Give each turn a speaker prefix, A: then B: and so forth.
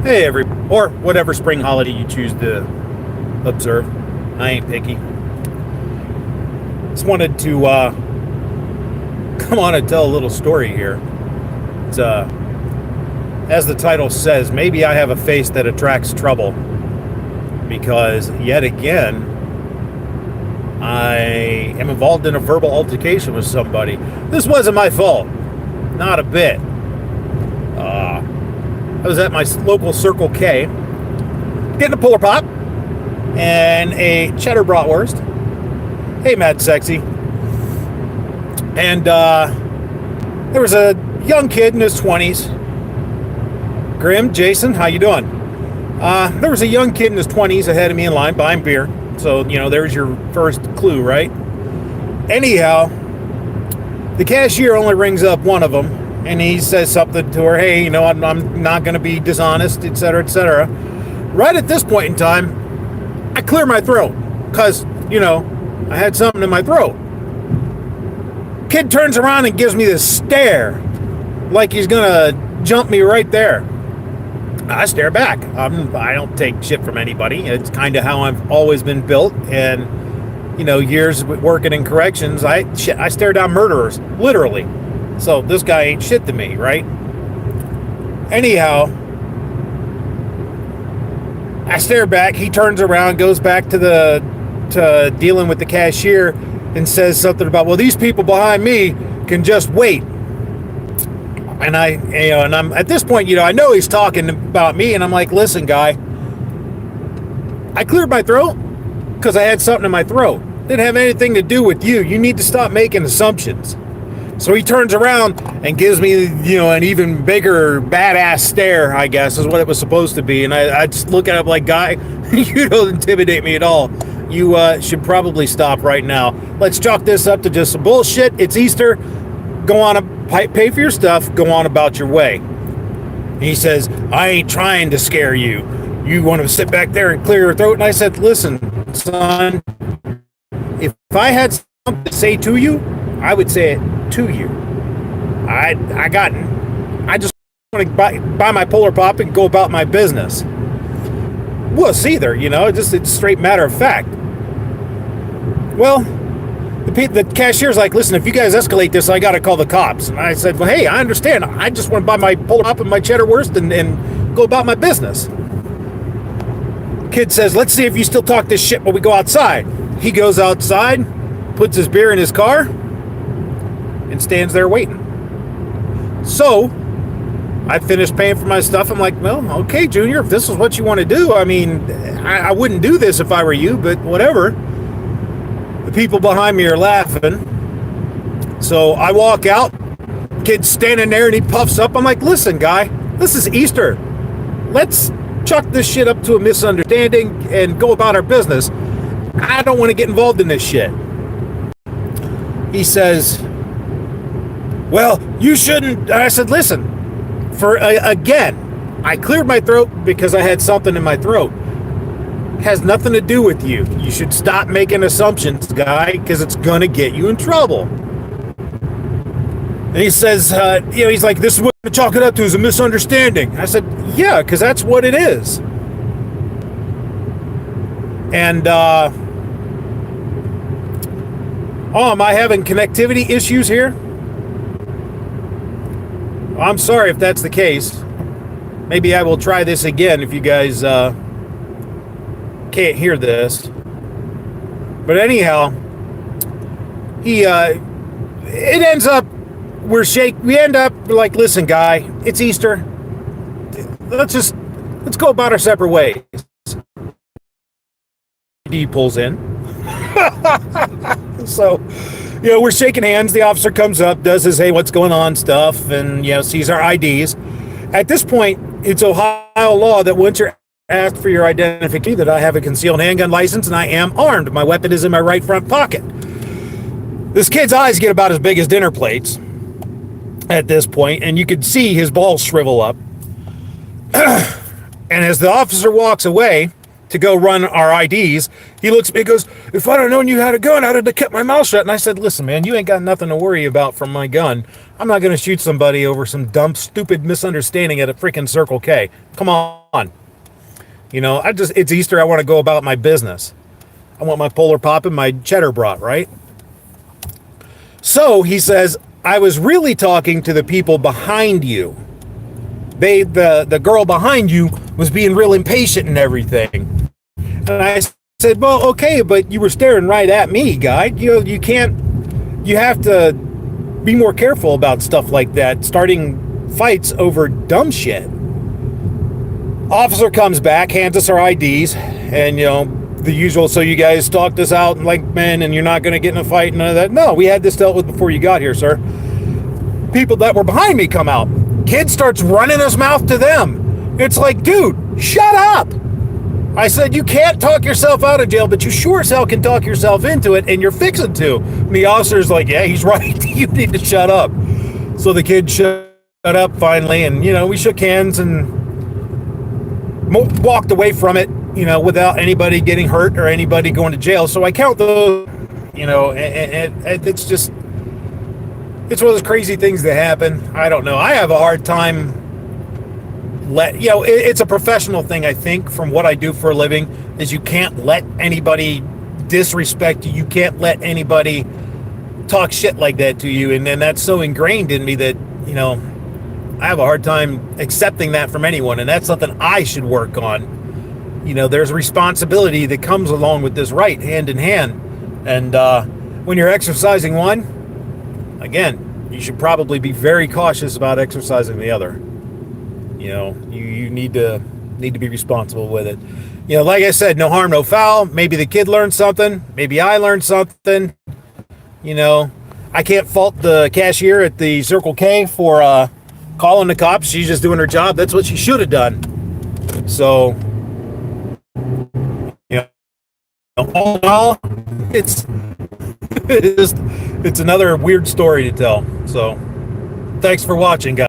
A: Hey, or whatever spring holiday you choose to observe. I ain't picky. Just wanted to come on and tell a little story here. It's, as the title says, maybe I have a face that attracts trouble because yet again, I am involved in a verbal altercation with somebody. This wasn't my fault, not a bit. I was at my local Circle K, getting a Polar Pop and a cheddar bratwurst. Hey, Mad Sexy. And there was a young kid in his 20s. Grim, Jason, how you doing? There was a young kid in his 20s ahead of me in line buying beer. So, there's your first clue, right? Anyhow, the cashier only rings up one of them. And he says something to her, hey, I'm not going to be dishonest, etc., etc. Right at this point in time, I clear my throat because, I had something in my throat. Kid turns around and gives me this stare like he's going to jump me right there. I stare back. I don't take shit from anybody. It's kind of how I've always been built. And, years working in corrections, I stare down murderers, literally. So this guy ain't shit to me, right? Anyhow, I stare back. He turns around, goes back to dealing with the cashier, and says something about, well, these people behind me can just wait. And I'm at this point, I know he's talking about me, and I'm like, listen, guy, I cleared my throat because I had something in my throat. Didn't have anything to do with you. You need to stop making assumptions. So he turns around and gives me, an even bigger badass stare, I guess, is what it was supposed to be. And I just look at him like, guy, you don't intimidate me at all. You should probably stop right now. Let's chalk this up to just some bullshit. It's Easter. Go on and pay for your stuff. Go on about your way. And he says, I ain't trying to scare you. You want to sit back there and clear your throat? And I said, listen, son, if I had something to say to you, I would say it to you. I just want to buy my Polar Pop and go about my business. Wuss either, it's a straight matter of fact. Well, the cashier's like, listen, if you guys escalate this, I got to call the cops. And I said, well, hey, I understand. I just want to buy my Polar Pop and my cheddar wurst and go about my business. Kid says, let's see if you still talk this shit when we go outside. He goes outside, puts his beer in his car, and stands there waiting. So I finished paying for my stuff. I'm like, well, okay, Junior, if this is what you want to do, I wouldn't do this if I were you, but whatever. The people behind me are laughing. So I walk out, kid's standing there and he puffs up. I'm like, listen, guy, this is Easter. Let's chuck this shit up to a misunderstanding and go about our business. I don't want to get involved in this shit. He says, well, you shouldn't. I said, listen, again, I cleared my throat because I had something in my throat. It has nothing to do with you. You should stop making assumptions, guy, because it's going to get you in trouble. And he says, he's like, this is what I'm chalk it up to is a misunderstanding. I said, yeah, because that's what it is. And, am I having connectivity issues here? I'm sorry if that's the case. Maybe I will try this again if you guys can't hear this. But anyhow, it ends up, we end up like, listen, guy, it's Easter. Let's go about our separate ways. He pulls in. So, we're shaking hands. The officer comes up, does his, hey, what's going on stuff, and, sees our IDs. At this point, it's Ohio law that once you're asked for your identification, that I have a concealed handgun license and I am armed. My weapon is in my right front pocket. This kid's eyes get about as big as dinner plates at this point, and you could see his balls shrivel up. And as the officer walks away, to go run our IDs. He looks at me and goes, if I'd have known you had a gun, I'd have kept my mouth shut. And I said, listen, man, you ain't got nothing to worry about from my gun. I'm not going to shoot somebody over some dumb, stupid misunderstanding at a freaking Circle K. Come on. You know, it's Easter. I want to go about my business. I want my Polar Pop and my cheddar brat, right? So he says, I was really talking to the people behind you. The girl behind you was being real impatient and everything. And I said, well, okay, but you were staring right at me, guy. You know, you have to be more careful about stuff like that, starting fights over dumb shit. Officer comes back, hands us our IDs, and, you know, the usual, so you guys stalked us out like men and you're not going to get in a fight and none of that. No, we had this dealt with before you got here, sir. People that were behind me come out. Kid starts running his mouth to them. It's like, dude, shut up. I said, you can't talk yourself out of jail, but you sure as hell can talk yourself into it, and you're fixing to. And the officer's like, yeah, he's right. You need to shut up. So the kid shut up finally, and, you know, we shook hands and walked away from it, you know, without anybody getting hurt or anybody going to jail. So I count those, you know, and it's just, it's one of those crazy things that happen. I don't know. I have a hard time it's a professional thing, I think, from what I do for a living, is you can't let anybody disrespect you. You can't let anybody talk shit like that to you. And then that's so ingrained in me that, you know, I have a hard time accepting that from anyone. And that's something I should work on. You know, there's a responsibility that comes along with this right, hand in hand. And when you're exercising one, again, you should probably be very cautious about exercising the other. You know, you need to be responsible with it. You know, like I said, no harm, no foul. Maybe the kid learned something. Maybe I learned something. You know, I can't fault the cashier at the Circle K for calling the cops. She's just doing her job. That's what she should have done. So, you know, all in all, it's another weird story to tell. So, thanks for watching, guys.